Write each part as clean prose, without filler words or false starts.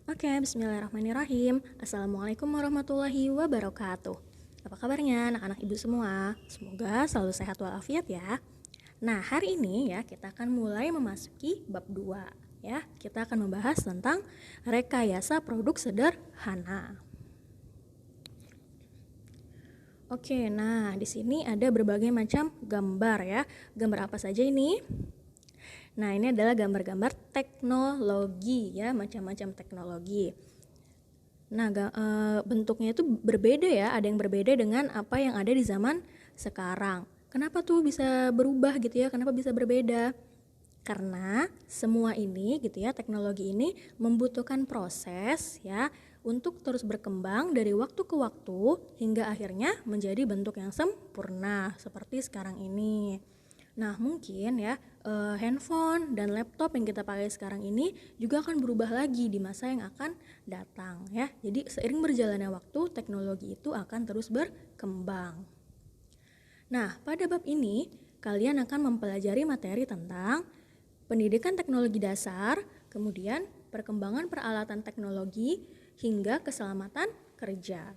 Oke, bismillahirrahmanirrahim. Assalamualaikum warahmatullahi wabarakatuh. Apa kabarnya anak-anak ibu semua? Semoga selalu sehat walafiat ya. Nah, hari ini ya kita akan mulai memasuki bab 2 ya. Kita akan membahas tentang rekayasa produk sederhana. Oke, nah di sini ada berbagai macam gambar ya. Gambar apa saja ini? Nah, ini adalah gambar-gambar teknologi ya, macam-macam teknologi. Nah, bentuknya itu berbeda ya, ada yang berbeda dengan apa yang ada di zaman sekarang. Kenapa tuh bisa berubah gitu ya? Kenapa bisa berbeda? Karena semua ini gitu ya, teknologi ini membutuhkan proses ya untuk terus berkembang dari waktu ke waktu hingga akhirnya menjadi bentuk yang sempurna seperti sekarang ini. Nah, mungkin ya handphone dan laptop yang kita pakai sekarang ini juga akan berubah lagi di masa yang akan datang ya. Jadi seiring berjalannya waktu, teknologi itu akan terus berkembang. Nah, pada bab ini kalian akan mempelajari materi tentang pendidikan teknologi dasar, kemudian perkembangan peralatan teknologi hingga keselamatan kerja.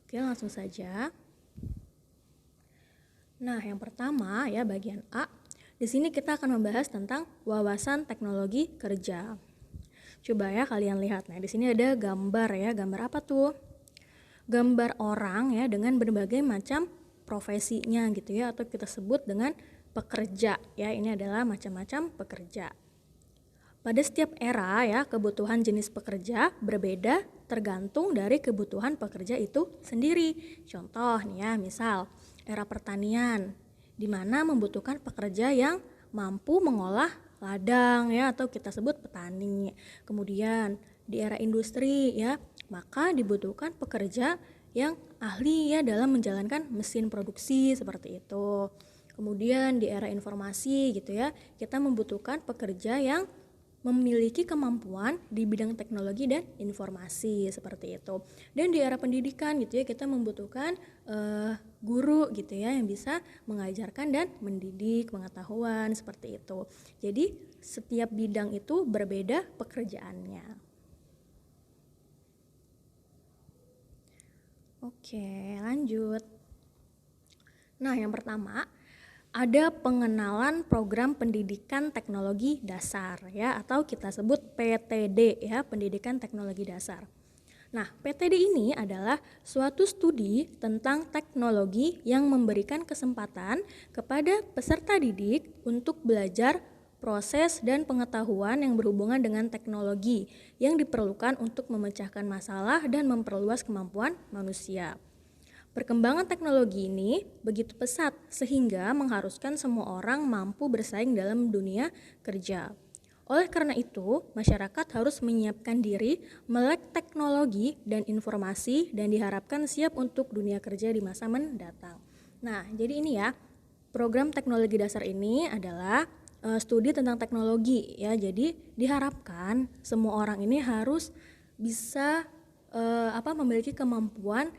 Oke, langsung saja. Nah, yang pertama ya bagian A. Di sini kita akan membahas tentang wawasan teknologi kerja. Coba ya kalian lihat. Nah, di sini ada gambar ya. Gambar apa tuh? Gambar orang ya dengan berbagai macam profesinya gitu ya, atau kita sebut dengan pekerja ya. Ini adalah macam-macam pekerja. Pada setiap era ya, kebutuhan jenis pekerja berbeda tergantung dari kebutuhan pekerja itu sendiri. Contoh nih ya, misal era pertanian di mana membutuhkan pekerja yang mampu mengolah ladang ya, atau kita sebut petani. Kemudian di era industri ya, maka dibutuhkan pekerja yang ahli ya dalam menjalankan mesin produksi seperti itu. Kemudian di era informasi gitu ya, kita membutuhkan pekerja yang memiliki kemampuan di bidang teknologi dan informasi seperti itu. Dan di era pendidikan gitu ya, kita membutuhkan guru gitu ya yang bisa mengajarkan dan mendidik pengetahuan seperti itu. Jadi setiap bidang itu berbeda pekerjaannya. Oke, lanjut. Nah, yang pertama ada pengenalan program pendidikan teknologi dasar ya, atau kita sebut PTD ya, pendidikan teknologi dasar. Nah, PTD ini adalah suatu studi tentang teknologi yang memberikan kesempatan kepada peserta didik untuk belajar proses dan pengetahuan yang berhubungan dengan teknologi yang diperlukan untuk memecahkan masalah dan memperluas kemampuan manusia. Perkembangan teknologi ini begitu pesat sehingga mengharuskan semua orang mampu bersaing dalam dunia kerja. Oleh karena itu, masyarakat harus menyiapkan diri melek teknologi dan informasi dan diharapkan siap untuk dunia kerja di masa mendatang. Nah, jadi ini ya, program teknologi dasar ini adalah studi tentang teknologi ya. Jadi diharapkan semua orang ini harus bisa memiliki kemampuan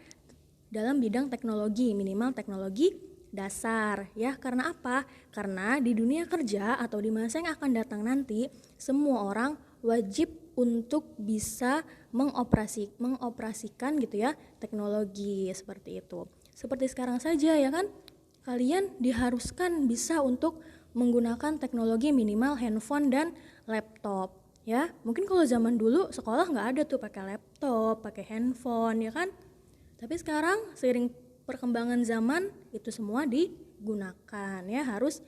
dalam bidang teknologi, minimal teknologi dasar ya. Karena apa? Karena di dunia kerja atau di masa yang akan datang nanti, semua orang wajib untuk bisa mengoperasikan gitu ya teknologi seperti itu. Seperti sekarang saja ya kan, kalian diharuskan bisa untuk menggunakan teknologi minimal handphone dan laptop ya. Mungkin kalau zaman dulu sekolah nggak ada tuh pakai laptop, pakai handphone ya kan. Tapi sekarang seiring perkembangan zaman itu semua digunakan ya, harus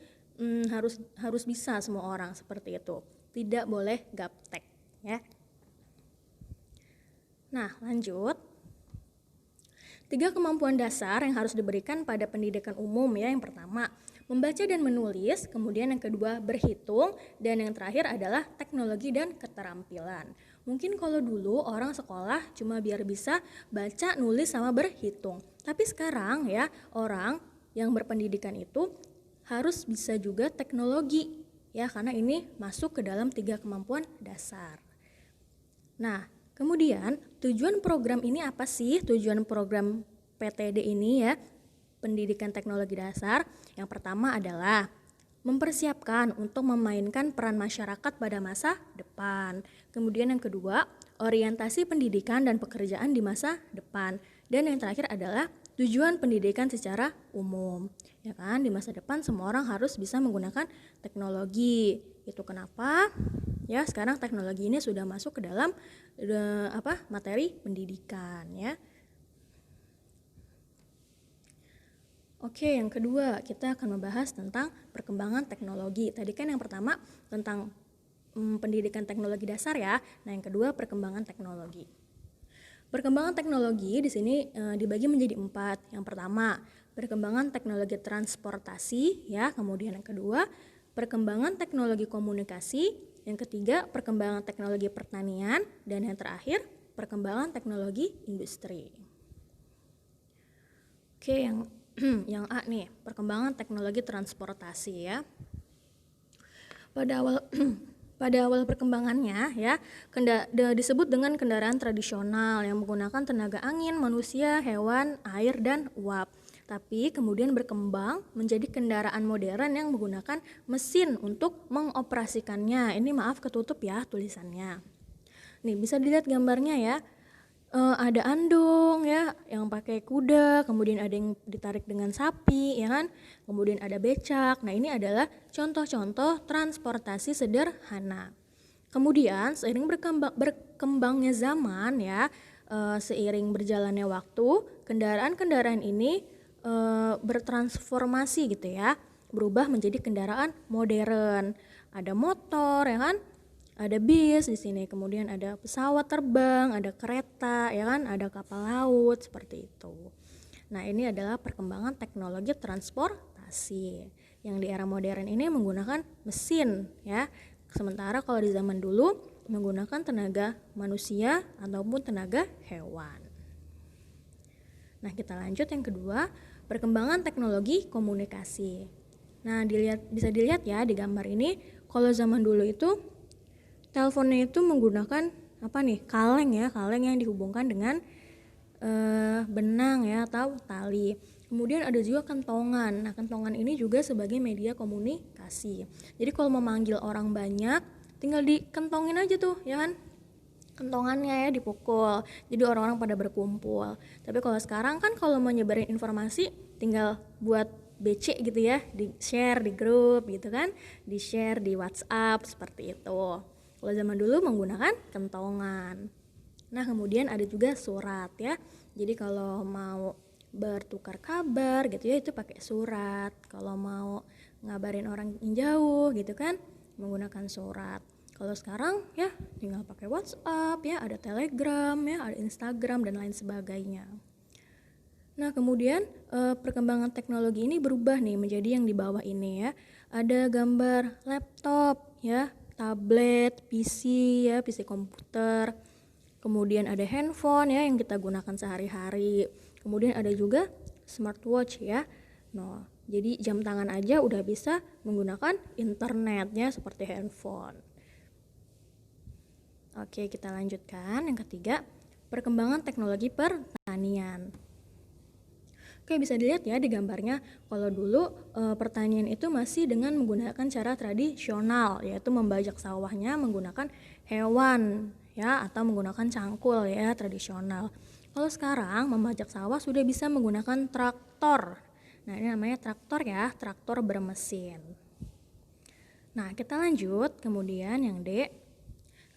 bisa semua orang seperti itu. Tidak boleh gaptek ya. Nah, lanjut. 3 kemampuan dasar yang harus diberikan pada pendidikan umum ya. Yang pertama, membaca dan menulis, kemudian yang kedua berhitung, dan yang terakhir adalah teknologi dan keterampilan. Mungkin kalau dulu orang sekolah cuma biar bisa baca, nulis, sama berhitung. Tapi sekarang ya, orang yang berpendidikan itu harus bisa juga teknologi ya, karena ini masuk ke dalam 3 kemampuan dasar. Nah, kemudian tujuan program ini apa sih? Tujuan program PTD ini ya, pendidikan teknologi dasar, yang pertama adalah mempersiapkan untuk memainkan peran masyarakat pada masa depan. Kemudian yang kedua, orientasi pendidikan dan pekerjaan di masa depan. Dan yang terakhir adalah tujuan pendidikan secara umum. Ya kan, di masa depan semua orang harus bisa menggunakan teknologi. Itu kenapa? Ya, sekarang teknologi ini sudah masuk ke dalam materi pendidikan ya. Oke, yang kedua kita akan membahas tentang perkembangan teknologi. Tadi kan yang pertama tentang pendidikan teknologi dasar ya. Nah, yang kedua perkembangan teknologi. Perkembangan teknologi di sini dibagi menjadi 4. Yang pertama, perkembangan teknologi transportasi ya. Kemudian yang kedua, perkembangan teknologi komunikasi. Yang ketiga, perkembangan teknologi pertanian. Dan yang terakhir, perkembangan teknologi industri. Oke, yang A nih, perkembangan teknologi transportasi ya. Pada awal perkembangannya ya, disebut dengan kendaraan tradisional yang menggunakan tenaga angin, manusia, hewan, air, dan uap. Tapi kemudian berkembang menjadi kendaraan modern yang menggunakan mesin untuk mengoperasikannya. Ini maaf ketutup ya tulisannya. Nih bisa dilihat gambarnya ya. Ada andong ya yang pakai kuda, kemudian ada yang ditarik dengan sapi ya kan, kemudian ada becak. Nah, ini adalah contoh-contoh transportasi sederhana. Kemudian seiring berkembangnya zaman ya, seiring berjalannya waktu, kendaraan-kendaraan ini bertransformasi gitu ya, berubah menjadi kendaraan modern. Ada motor ya kan, ada bis di sini, kemudian ada pesawat terbang, ada kereta, ya kan, ada kapal laut seperti itu. Nah, ini adalah perkembangan teknologi transportasi yang di era modern ini menggunakan mesin, ya. Sementara kalau di zaman dulu menggunakan tenaga manusia ataupun tenaga hewan. Nah, kita lanjut yang kedua, perkembangan teknologi komunikasi. Nah, bisa dilihat ya di gambar ini, kalau zaman dulu itu teleponnya itu menggunakan kaleng ya, kaleng yang dihubungkan dengan benang ya atau tali. Kemudian ada juga kentongan. Nah, kentongan ini juga sebagai media komunikasi. Jadi kalau memanggil orang banyak, tinggal dikentongin aja tuh, ya kan? Kentongannya ya dipukul. Jadi orang-orang pada berkumpul. Tapi kalau sekarang kan kalau mau nyebarin informasi, tinggal buat BC gitu ya, di-share di grup gitu kan, di-share di WhatsApp seperti itu. Kalau zaman dulu menggunakan kentongan. Nah, kemudian ada juga surat ya. Jadi kalau mau bertukar kabar gitu ya, itu pakai surat. Kalau mau ngabarin orang yang jauh gitu kan, menggunakan surat. Kalau sekarang ya tinggal pakai WhatsApp ya, ada Telegram ya, ada Instagram dan lain sebagainya. Nah, kemudian perkembangan teknologi ini berubah nih menjadi yang di bawah ini ya. Ada gambar laptop ya, tablet, PC ya, PC komputer. Kemudian ada handphone ya yang kita gunakan sehari-hari. Kemudian ada juga smartwatch ya. Nah, jadi jam tangan aja udah bisa menggunakan internetnya seperti handphone. Oke, kita lanjutkan. Yang ketiga, perkembangan teknologi pertanian. Oke, bisa dilihat ya di gambarnya, kalau dulu pertanian itu masih dengan menggunakan cara tradisional, yaitu membajak sawahnya menggunakan hewan ya atau menggunakan cangkul ya tradisional. Kalau sekarang membajak sawah sudah bisa menggunakan traktor. Nah, ini namanya traktor ya, traktor bermesin. Nah, kita lanjut. Kemudian yang D,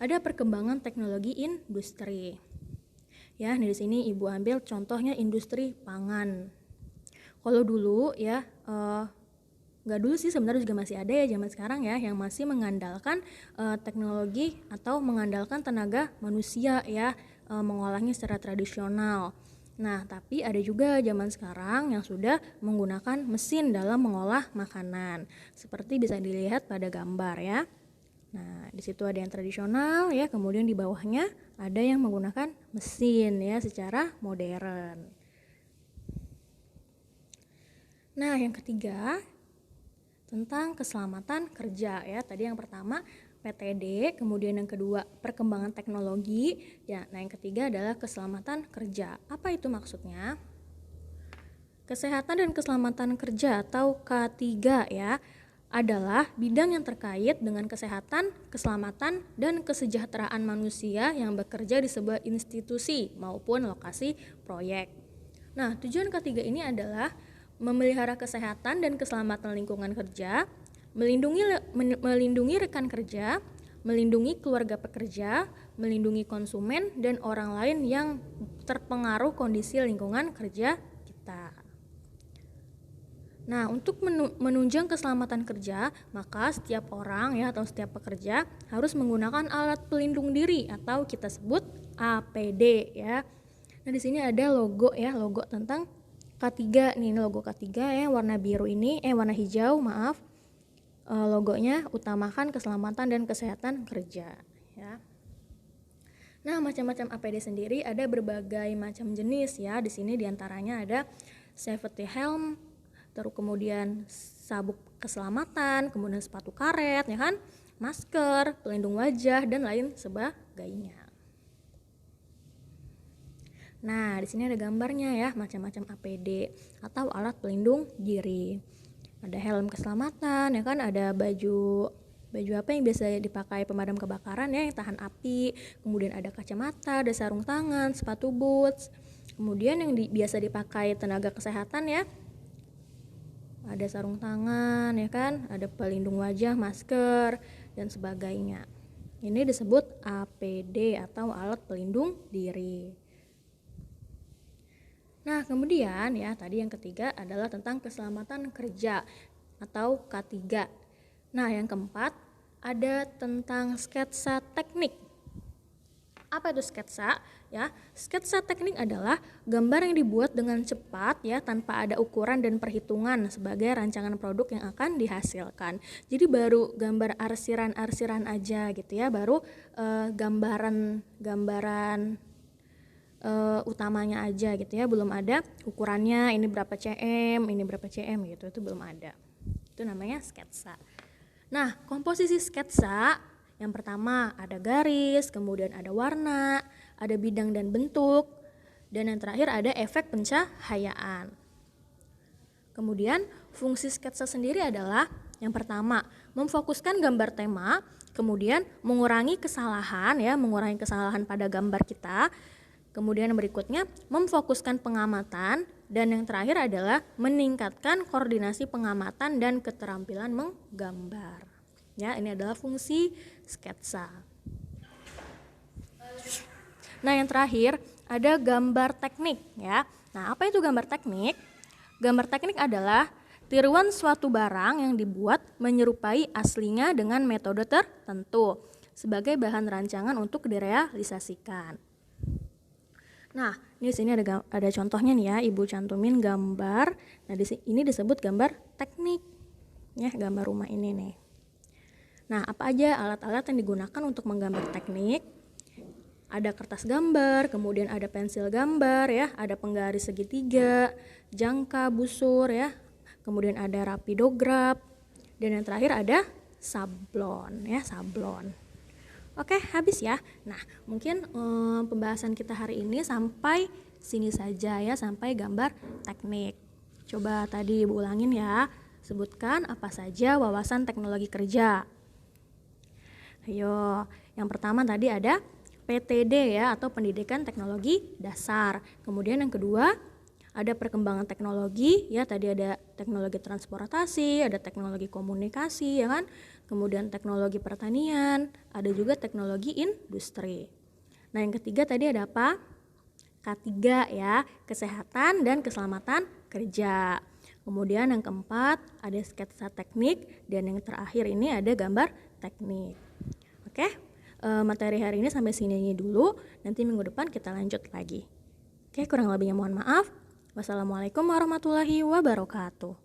ada perkembangan teknologi industri. Ya, di sini Ibu ambil contohnya industri pangan. Kalau dulu ya, nggak dulu sih sebenarnya juga masih ada ya zaman sekarang ya yang masih mengandalkan teknologi atau mengandalkan tenaga manusia ya, mengolahnya secara tradisional. Nah, tapi ada juga zaman sekarang yang sudah menggunakan mesin dalam mengolah makanan. Seperti bisa dilihat pada gambar ya. Nah, di situ ada yang tradisional ya, kemudian di bawahnya ada yang menggunakan mesin ya secara modern. Nah, yang ketiga tentang keselamatan kerja ya. Tadi yang pertama PTD, kemudian yang kedua perkembangan teknologi ya. Nah, yang ketiga adalah keselamatan kerja. Apa itu maksudnya? Kesehatan dan keselamatan kerja atau K3 ya adalah bidang yang terkait dengan kesehatan, keselamatan, dan kesejahteraan manusia yang bekerja di sebuah institusi maupun lokasi proyek. Nah, tujuan ketiga ini adalah memelihara kesehatan dan keselamatan lingkungan kerja, melindungi rekan kerja, melindungi keluarga pekerja, melindungi konsumen dan orang lain yang terpengaruh kondisi lingkungan kerja kita. Nah, untuk menunjang keselamatan kerja, maka setiap orang ya atau setiap pekerja harus menggunakan alat pelindung diri atau kita sebut APD ya. Nah, di sini ada logo ya, logo tentang K3 nih, ini logo K3 ya, warna biru ini, warna hijau, maaf. Logonya utamakan keselamatan dan kesehatan kerja ya. Nah, macam-macam APD sendiri ada berbagai macam jenis ya. Di sini diantaranya ada safety helm, terus kemudian sabuk keselamatan, kemudian sepatu karet ya kan, masker, pelindung wajah dan lain sebagainya. Nah, di sini ada gambarnya ya, macam-macam APD atau alat pelindung diri. Ada helm keselamatan ya kan, ada baju apa yang biasa dipakai pemadam kebakaran ya, yang tahan api, kemudian ada kacamata, ada sarung tangan, sepatu boots, kemudian yang biasa dipakai tenaga kesehatan ya, ada sarung tangan ya kan, ada pelindung wajah, masker dan sebagainya. Ini disebut APD atau alat pelindung diri. Nah, kemudian ya tadi yang ketiga adalah tentang keselamatan kerja atau K3. Nah, yang keempat ada tentang sketsa teknik. Apa itu sketsa? Ya, sketsa teknik adalah gambar yang dibuat dengan cepat ya, tanpa ada ukuran dan perhitungan sebagai rancangan produk yang akan dihasilkan. Jadi baru gambar arsiran-arsiran aja gitu ya, baru gambaran utamanya aja gitu ya, belum ada ukurannya ini berapa cm, ini berapa cm gitu, itu belum ada. Itu namanya sketsa. Nah, komposisi sketsa yang pertama ada garis, kemudian ada warna, ada bidang dan bentuk, dan yang terakhir ada efek pencahayaan. Kemudian fungsi sketsa sendiri adalah yang pertama memfokuskan gambar tema, kemudian mengurangi kesalahan pada gambar kita. Kemudian yang berikutnya memfokuskan pengamatan, dan yang terakhir adalah meningkatkan koordinasi pengamatan dan keterampilan menggambar. Ya, ini adalah fungsi sketsa. Nah, yang terakhir ada gambar teknik ya. Nah, apa itu gambar teknik? Gambar teknik adalah tiruan suatu barang yang dibuat menyerupai aslinya dengan metode tertentu sebagai bahan rancangan untuk direalisasikan. Nah, di sini ada contohnya nih ya, Ibu cantumin gambar. Nah, ini disebut gambar teknik. Ya, gambar rumah ini nih. Nah, apa aja alat-alat yang digunakan untuk menggambar teknik? Ada kertas gambar, kemudian ada pensil gambar ya, ada penggaris segitiga, jangka, busur ya. Kemudian ada rapidograf, dan yang terakhir ada sablon ya, sablon. Oke, habis ya. Nah, mungkin pembahasan kita hari ini sampai sini saja ya, sampai gambar teknik. Coba tadi Ibu ulangin ya. Sebutkan apa saja wawasan teknologi kerja. Ayo, yang pertama tadi ada PTD ya, atau Pendidikan Teknologi Dasar. Kemudian yang kedua ada perkembangan teknologi ya, tadi ada teknologi transportasi, ada teknologi komunikasi ya kan, kemudian teknologi pertanian, ada juga teknologi industri. Nah, yang ketiga tadi ada apa? K3 ya, kesehatan dan keselamatan kerja. Kemudian yang keempat ada sketsa teknik, dan yang terakhir ini ada gambar teknik. Oke, materi hari ini sampai sini dulu, nanti minggu depan kita lanjut lagi. Oke, kurang lebihnya mohon maaf. Wassalamualaikum warahmatullahi wabarakatuh.